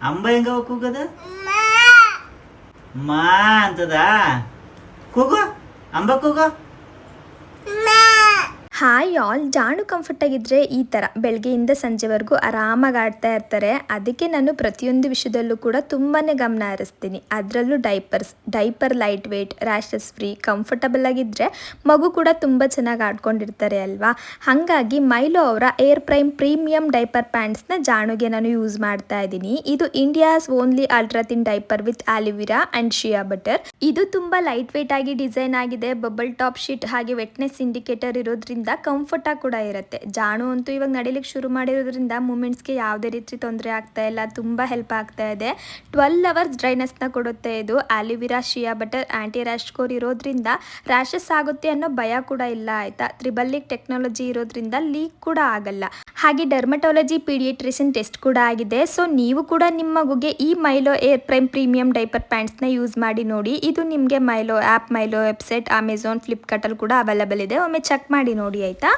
ಅಂಬ ಹೆಂಗ ಕೂಗದ ಮಾ ಅಂತದ ಕೂಗು ಅಂಬ ಕೂಗು. ಹಾಯ್ ಆಲ್, ಜಾಣು ಕಂಫರ್ಟ್ ಆಗಿದ್ರೆ ಈ ಥರ ಬೆಳಗ್ಗೆಯಿಂದ ಸಂಜೆವರೆಗೂ ಆರಾಮಾಗಿ ಆಡ್ತಾ ಇರ್ತಾರೆ. ಅದಕ್ಕೆ ನಾನು ಪ್ರತಿಯೊಂದು ವಿಷಯದಲ್ಲೂ ಕೂಡ ತುಂಬಾ ಗಮನ ಹರಿಸ್ತೀನಿ. ಅದರಲ್ಲೂ diaper light weight, rashes free, comfortable ಆಗಿದ್ದರೆ ಮಗು ಕೂಡ ತುಂಬ ಚೆನ್ನಾಗಿ ಆಡ್ಕೊಂಡಿರ್ತಾರೆ ಅಲ್ವಾ. ಹಾಗಾಗಿ ಮೈಲೋ ಅವರ ಏರ್ ಪ್ರೈಮ್ ಪ್ರೀಮಿಯಂ ಡೈಪರ್ ಪ್ಯಾಂಟ್ಸ್ನ ಜಾಣುಗೆ ನಾನು ಯೂಸ್ ಮಾಡ್ತಾ ಇದ್ದೀನಿ. ಇದು India's only ultra thin diaper with aloe vera and shea butter. ಇದು ತುಂಬ ಲೈಟ್ ವೇಟ್ ಆಗಿ ಡಿಸೈನ್ ಆಗಿದೆ. ಬಬಲ್ ಟಾಪ್ ಶೀಟ್ ಹಾಗೆ ವೆಟ್ನೆಸ್ ಇಂಡಿಕೇಟರ್ ಇರೋದ್ರಿಂದ ಕಂಫರ್ಟ್ ಆಗಿ ಕೂಡ ಇರುತ್ತೆ. ಜಾಣು ಅಂತೂ ಇವಾಗ ನಡಿಲಿಕ್ಕೆ ಶುರು ಮಾಡಿರೋದ್ರಿಂದ ಮೂಮೆಂಟ್ಸ್ಗೆ ಯಾವುದೇ ರೀತಿ ತೊಂದರೆ ಆಗ್ತಾ ಇಲ್ಲ, ತುಂಬ ಹೆಲ್ಪ್ ಆಗ್ತಾ ಇದೆ. 12 ಅವರ್ಸ್ ಡ್ರೈನೆಸ್ನ ಕೊಡುತ್ತೆ ಇದು. Aloe vera shea butter anti rash score ಇರೋದ್ರಿಂದ ರ್ಯಾಷಸ್ ಆಗುತ್ತೆ ಅನ್ನೋ ಭಯ ಕೂಡ ಇಲ್ಲ ಆಯ್ತಾ. ತ್ರಿಬಲಿಕ್ ಟೆಕ್ನಾಲಜಿ ಇರೋದ್ರಿಂದ ಲೀಕ್ ಕೂಡ ಆಗಲ್ಲ. ಹಾಗೆ ಡರ್ಮಟಾಲಜಿ ಪೀಡಿಯಟ್ರಿಷನ್ ಟೆಸ್ಟ್ ಕೂಡ ಆಗಿದೆ. ಸೊ ನೀವು ಕೂಡ ನಿಮ್ಮ ಮಗುಗೆ ಈ Mylo air prime premium diaper ಪ್ಯಾಂಟ್ಸ್ನ ಯೂಸ್ ಮಾಡಿ ನೋಡಿ. ಇದು ನಿಮಗೆ Mylo app, Mylo website, Amazon, ಫ್ಲಿಪ್ಕಾರ್ಟಲ್ಲಿ ಕೂಡ ಅವೈಲೇಬಲ್ ಇದೆ. ಒಮ್ಮೆ ಚೆಕ್ ಮಾಡಿ ನೋಡಿ ಆಯಿತಾ.